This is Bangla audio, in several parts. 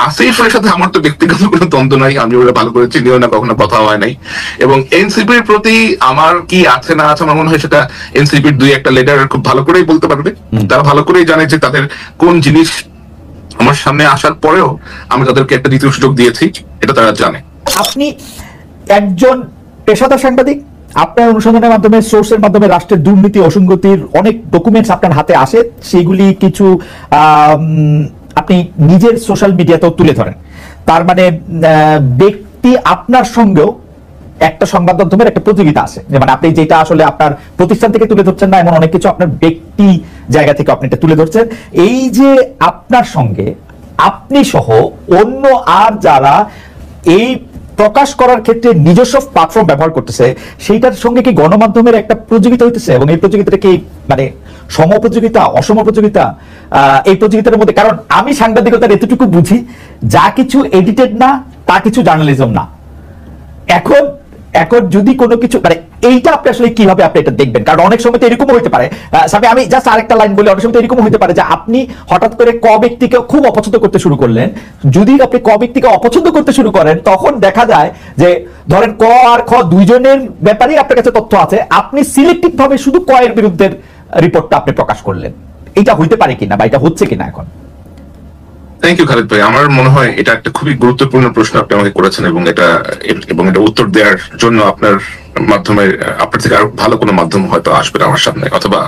আসিফের সাথে আমার তো ব্যক্তিগত কোনো দ্বন্দ্ব নাই, আমি ওরা ভালো করে চিনিও না, কখনো কথা হয় নাই। এবং এনসিপির প্রতি আমার কি আছে না আছে আমার মনে হয় সেটা এনসিপির দুই একটা লিডার খুব ভালো করেই বলতে পারবে। তারা ভালো করেই জানে যে তাদের কোন জিনিস আমার সামনে আসার পরেও আমি তাদেরকে একটা দ্বিতীয় সুযোগ দিয়েছি, এটা তারা জানে। আপনি একজন পেশাদার সাংবাদিক, আপনার অনুসন্ধানের মাধ্যমে সোর্সের মাধ্যমে রাষ্ট্রের দুর্নীতি অসঙ্গতির অনেক ডকুমেন্টস আপনার হাতে আসে, সেগুলি কিছু আপনি নিজের সোশ্যাল মিডিয়াতেও তুলে ধরেন। তার মানে ব্যক্তি আপনার সঙ্গেও একটা সংবাদ মাধ্যমের একটা প্রতিযোগিতা আছে, যে মানে আপনি যেটা আসলে আপনার প্রতিষ্ঠান থেকে তুলে ধরছেন না, এমন অনেক কিছু আপনার ব্যক্তি জায়গা থেকে আপনি এটা তুলে ধরছেন। এই যে আপনার সঙ্গে আপনি সহ অন্য আর যারা এই প্রকাশ করার ক্ষেত্রে নিজস্ব প্ল্যাটফর্ম ব্যবহার করতেছে, সেইটার সঙ্গে কি গণমাধ্যমের একটা প্রতিযোগিতা হইতেছে? এবং এই প্রতিযোগিতাটা কি মানে সম প্রতিযোগিতা, অসম প্রতিযোগিতা? এই প্রতিযোগিতার মধ্যে, কারণ আমি সাংবাদিকতার এতটুকু বুঝি, যা কিছু এডিটেড না তা কিছু জার্নালিজম না। এখন এখন যদি কোনো কিছু মানে এইটা আপনি আসলে কিভাবে আপনি এটা দেখবেন? কারণ অনেক সময় তো এরকম হইতে পারে, আমি জাস্ট আরেকটা লাইন বলি, অনেক সময় তো এরকম হইতে পারে যে আপনি হঠাৎ করে ক ব্যক্তিকে খুব অপছন্দ করতে শুরু করলেন। যদি আপনি ক ব্যক্তিকে অপছন্দ করতে শুরু করেন, তখন দেখা যায় যে ধরেন ক আর খ দুইজনের ব্যাপারেই আপনার কাছে তথ্য আছে, আপনি সিলেক্টিভ ভাবে শুধু ক এর বিরুদ্ধে রিপোর্টটা আপনি প্রকাশ করলেন। এটা হইতে পারে কিনা বা এটা হচ্ছে কিনা এখন? থ্যাংক ইউ খালিদ ভাই। আমার মনে হয় এটা একটা খুবই গুরুত্বপূর্ণ প্রশ্ন আপনি আমাকে করেছেন, এবং এটা উত্তর দেওয়ার জন্য আপনার মাধ্যমে আপনার থেকে আরো ভালো কোনো মাধ্যম হয়তো আসবে আমার সামনে, অথবা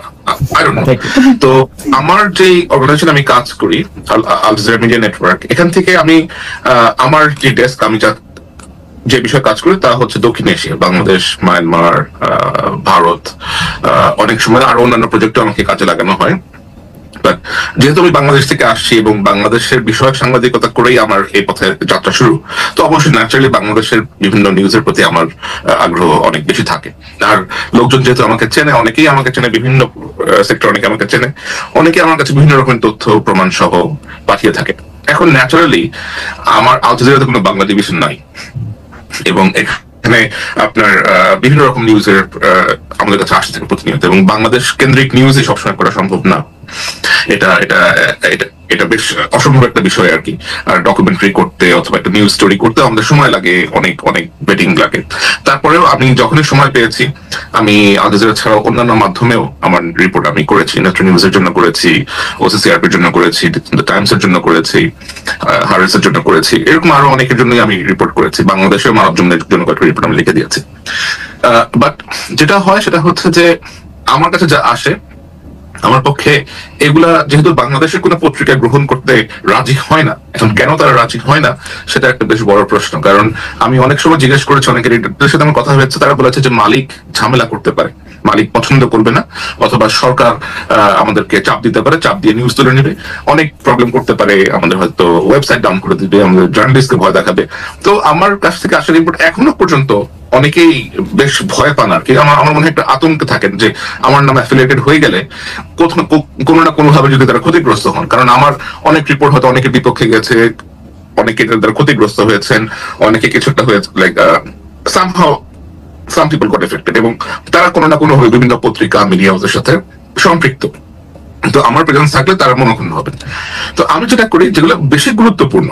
তো আমার যে অর্গানাইজেশন আমি কাজ করি, আল জাজিরা মিডিয়া নেটওয়ার্ক, এখান থেকে আমি আমার যে ডেস্ক, আমি যে বিষয়ে কাজ করি তা হচ্ছে দক্ষিণ এশিয়া, বাংলাদেশ, মায়ানমার, ভারত, অনেক সময় আরো অন্যান্য প্রজেক্টে আমাকে কাজে লাগানো হয়। যেহেতু আমি বাংলাদেশ থেকে আসছি এবং বাংলাদেশের বিষয়ক সাংবাদিকতা করেই আমার এই পথে যাত্রা শুরু, তো অবশ্যই ন্যাচারালি বাংলাদেশের বিভিন্ন নিউজের প্রতি আমার আগ্রহ অনেক বেশি থাকে। আর লোকজন যেহেতু আমাকে চেনে, অনেকেই আমাকে চেনে, বিভিন্ন সেক্টর অনেকে আমাকে চেনে, অনেকে আমার কাছে বিভিন্ন রকমের তথ্য প্রমাণ সহ পাঠিয়ে থাকে। এখন ন্যাচারালি আমার আল জাজিরাতে কোনো বাংলা ডিভিশন নাই, এবং এখানে আপনার বিভিন্ন রকম নিউজের আমাদের কাছে আসতে থাকে প্রতিনিয়ত, এবং বাংলাদেশ কেন্দ্রিক নিউজই সবসময় করা সম্ভব না। এটা এটা এটা এটা বেশ অসম্ভব একটা বিষয় আর কি। আর ডকুমেন্টারি করতে অথবা একটা নিউজ স্টোরি করতে আমাদের সময় লাগে, অনেক অনেক বেটিং লাগে। তারপরেও আমি যখনই সময় পেয়েছি, আমি আল জাজিরা ছাড়াও অন্যান্য মাধ্যমেও আমার রিপোর্ট আমি করেছি। নেত্র নিউজের জন্য করেছি, ওসিসিআরপির জন্য করেছি, দ্য টাইমসের জন্য করেছি, হারেসের জন্য করেছি, এরকম আরো অনেকের জন্যই আমি রিপোর্ট করেছি। বাংলাদেশের মানব জন্য কয়েকটা রিপোর্ট আমি লিখে দিয়েছি। বাট যেটা হয় সেটা হচ্ছে যে আমার কাছে যা আসে, আমার পক্ষে এগুলা যেহেতু বাংলাদেশের কোনো পত্রিকা গ্রহণ করতে রাজি হয় না। এখন কেন তারা রাজি হয় না সেটা একটা বেশ বড় প্রশ্ন। কারণ আমি অনেক সময় জিজ্ঞেস করেছি, অনেক এডিটরদের সাথে আমার কথা হয়েছে, তারা বলেছে যে মালিক ঝামেলা করতে পারে, মালিক পছন্দ করবে না, অথবা সরকার আমাদেরকে চাপ দিতে পারে, চাপ দিয়ে নিউজ তুলে নেবে, অনেক প্রবলেম করতে পারে, আমাদের হয়তো ওয়েবসাইট ডাউন করে দিবে, আমাদের জার্নালিস্টকে ভয় দেখাবে। তো আমার কাছ থেকে আসা রিপোর্ট এখনো পর্যন্ত অনেকেই বেশ ভয় পান আর কি। আমার মনে হয় একটা আতঙ্কে থাকেন যে আমার নাম অ্যাফিলিয়েটেড হয়ে গেলে কোনো না কোনো ভাবে যদি তারা ক্ষতিগ্রস্ত হন। কারণ আমার অনেক রিপোর্ট হয়তো অনেকের বিপক্ষে গেছে, অনেকে তারা ক্ষতিগ্রস্ত হয়েছেন, অনেকে কিছুটা হয়েছে, like somehow some people goat affected, এবং তারা কোনো না কোনো ভাবে বিভিন্ন পত্রিকা, মিডিয়া হাউসের সাথে সম্পৃক্ত। তো আমার প্রেজেন্স থাকলে তারা মনোক্ষুণ্ণ হবেন। তো আমি যেটা করি, যেগুলো বেশি গুরুত্বপূর্ণ,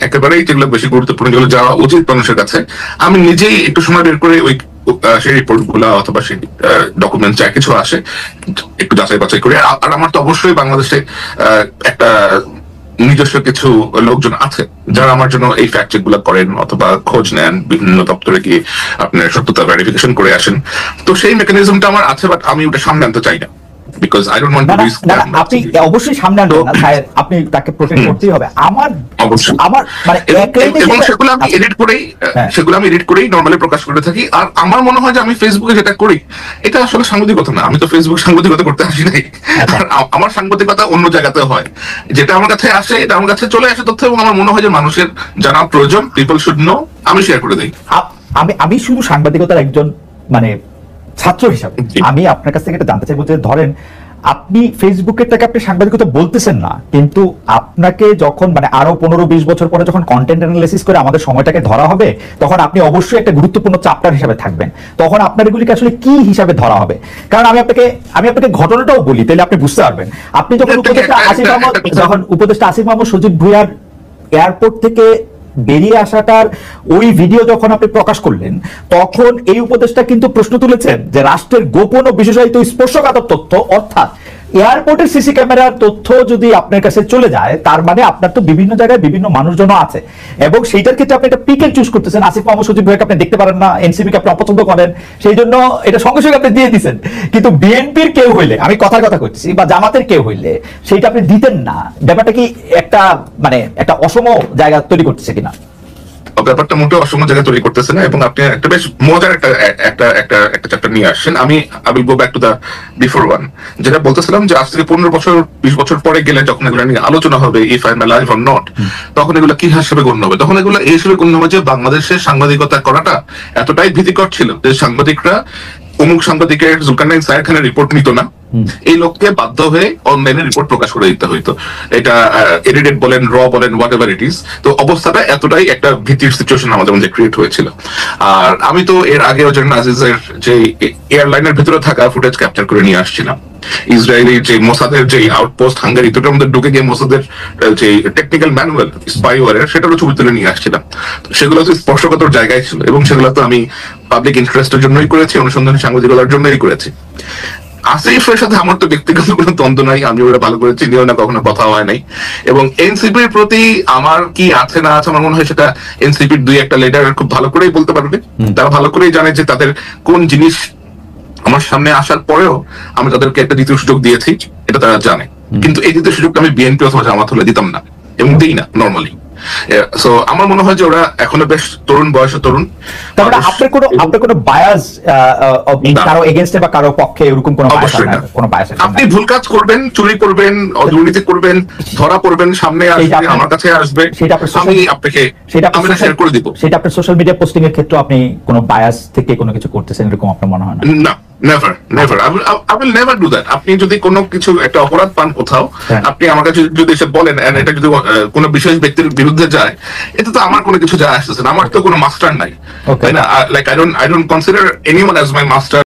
একেবারেই যেগুলো বেশি গুরুত্বপূর্ণ, যেগুলো যাওয়া উচিত মানুষের কাছে, আমি নিজেই একটু সময় বের করে ওই সেই রিপোর্ট গুলা অথবা সেই ডকুমেন্ট যা কিছু আসে একটু যাচাই বাছাই করি। আর আমার তো অবশ্যই বাংলাদেশে একটা নিজস্ব কিছু লোকজন আছে যারা আমার জন্য এই ফ্যাক্ট চেক গুলা করেন অথবা খোঁজ নেন, বিভিন্ন দপ্তরে গিয়ে আপনার সত্যতা ভেরিফিকেশন করে আসেন। তো সেই মেকানিজমটা আমার আছে, বাট আমি ওটা সামনে আনতে চাই না। আপনি অবশ্যই সামনে আনবেন না, আপনি তাকে প্রোটেক্ট করতেই হবে। আমার মানে সেগুলো আমি এডিট করেই নরমালি প্রকাশ করে থাকি। আর আমার মনে হয় যে আমি ফেসবুকে যেটা করি এটা আসলে সাংবাদিকতা না, আমি তো ফেসবুক সাংবাদিকতা করতে আসি নাই। আমার সাংবাদিকতা অন্য জায়গাতে হয়, যেটা আমার কাছে আসে, এটা আমার কাছে চলে আসে তথ্য, এবং আমার মনে হয় যে মানুষের জানা প্রয়োজন, পিপল শুড নো, আমি শেয়ার করে দিই। আমি শুধু সাংবাদিকতার একজন মানে ছাত্র হিসাবে আমি আপনার কাছ থেকে এটা জানতে চাইবো যে ধরেন আপনি ফেসবুকের থেকে আপনি সাংবাদিকতা বলতেছেন না, কিন্তু আপনাকে যখন মানে আরো 15-20 বছর পরে যখন কন্টেন্ট অ্যানালাইসিস করে আমাদের সময়টাকে ধরা হবে, তখন আপনি অবশ্যই একটা গুরুত্বপূর্ণ চ্যাপ্টার হিসেবে থাকবেন। তখন আপনার এগুলিকে আসলে কি হিসাবে ধরা হবে? কারণ আমি আপনাকে ঘটনাটাও বলি, তাহলে আপনি বুঝতে পারবেন। আপনি যখন উপদেষ্টা আসিফ মাহমুদ সজীব ভুঁইয়ার এয়ারপোর্ট থেকে বেরিয়ে আসাটার ওই ভিডিও যখন আপনি প্রকাশ করলেন, তখন এই উপদেষ্টা কিন্তু প্রশ্ন তুলেছেন যে রাষ্ট্রের গোপন ও বিশেষায়িত স্পর্শকাতর তথ্য, অর্থাৎ এয়ারপোর্টের সিসি ক্যামেরার তথ্য যদি আপনার কাছে চলে যায়, তার মানে আপনার তো বিভিন্ন জায়গায় বিভিন্ন মানুষজন আছে, এবং সেইটার ক্ষেত্রে আপনি একটা পিক এন্ড চুজ করতেছেন। আসিফ মাহমুদ সজীব ভাইকে আপনি দেখতে পারেন না, এনসিপি কে আপনি অপছন্দ করেন, সেই জন্য এটা সঙ্গে সঙ্গে আপনি দিয়ে দিচ্ছেন। কিন্তু বিএনপির কেউ হইলে, আমি কথার কথা করতেছি, বা জামাতের কেউ হইলে সেইটা আপনি দিতেন না। ব্যাপারটা কি একটা মানে একটা অসম জায়গা তৈরি করতেছে কিনা? ব্যাপারটা মোটেও অসম জায়গা তৈরি করতেছে না, এবং আপনি একটা বেশ মজার একটা চ্যাপ্টার নিয়ে আসছেন। আমি will go back to the before one, যেটা বলতেছিলাম যে আজ থেকে 15 বছর 20 বছর পরে গেলে যখন এগুলো নিয়ে আলোচনা হবে, if I am alive or not, তখন এগুলো কি হিসেবে গণ্য হবে? তখন এগুলো এই হিসেবে গণ্য হবে যে বাংলাদেশের সাংবাদিকতা করাটা এতটাই ভীতিকর ছিল যে সাংবাদিকরা অমুক সাংবাদিকের জুলকারনাইন সায়ের খানের রিপোর্ট নিত না, এই লোককে বাধ্য হয়ে অনলাইনে রিপোর্ট প্রকাশ করে দিতে হইতো। এটা এডিটেড বলেন, র বলেন, হোয়াট এভার ইট ইজ। তো অবস্থাটা এতটাই একটা ভীতির সিচুয়েশন আমাদের মধ্যে ক্রিয়েট হয়েছিল। আর আমি তো এর আগেও জন্য আজিজের যে এয়ারলাইনের ভিতরে থাকা ফুটেজ ক্যাপচার করে নিয়ে আসছিলাম। ইসরায়েলের যে মোসাদের যে আউটপোস্ট হাঙ্গারি, দুটোর মধ্যে ঢুকে গিয়ে মোসাদের যে টেকনিক্যাল ম্যানুয়াল স্পাইওয়ারের, সেটারও ছবি তুলে নিয়ে আসছিলাম। সেগুলো তো স্পর্শকাতর জায়গায় ছিল, এবং সেগুলো তো আমি পাবলিক ইন্টারেস্টের জন্যই করেছি, অনুসন্ধানী সাংবাদিকতার জন্যই করেছি। আসিফের সাথে আমার তো ব্যক্তিগত কোনো দ্বন্দ্ব নাই, আমি ওরা ভালো করে চিনিও না, কখনো কথা হয় নাই। এবং এনসিপির প্রতি আমার কি আছে না আছে, আমার মনে হয় সেটা এনসিপির 2-1টা লিডার খুব ভালো করেই বলতে পারবে। তারা ভালো করেই জানে যে তাদের কোন জিনিস আমার সামনে আসার পরেও আমি তাদেরকে একটা দ্বিতীয় সুযোগ দিয়েছি, এটা তারা জানে। কিন্তু এই দ্বিতীয় সুযোগটা আমি বিএনপি অথবা জামাত হলে দিতাম না, এবং দিই না নর্মালি। সো আমার মনে হয় যে ওরা এখনো বেশ তরুণ বয়সে তরুণ। তারপরে আপনার কোনো বায়াস কারো এগেইনস্টে বা কারো পক্ষে এরকম কোনো বায়াস? আপনি ভুল কাজ করবেন, চুরি করবেন, দুর্নীতি করবেন, ধরা পড়বেন, সামনে আসবে, আমার কাছে আসবে, আমি আপনাকে শেয়ার করে দিব। সেটা আপনার সোশ্যাল মিডিয়া পোস্টিং এর ক্ষেত্রে আপনি কোনো বায়াস থেকে কোনো কিছু করতেছেন এরকম আপনার মনে হয় না? না, never never, I will never do that. আপনি যদি কোনো কিছু একটা অপরাধ পান কোথাও, আপনি আমার কাছে যদি এসে বলেন, এটা যদি কোনো বিশেষ ব্যক্তির বিরুদ্ধে যায়, এতে তো আমার কোনো কিছু যায় আসতেছে না। আমার তো কোনো মাস্টার নাই, তাই না? Like I don't consider anyone as my master.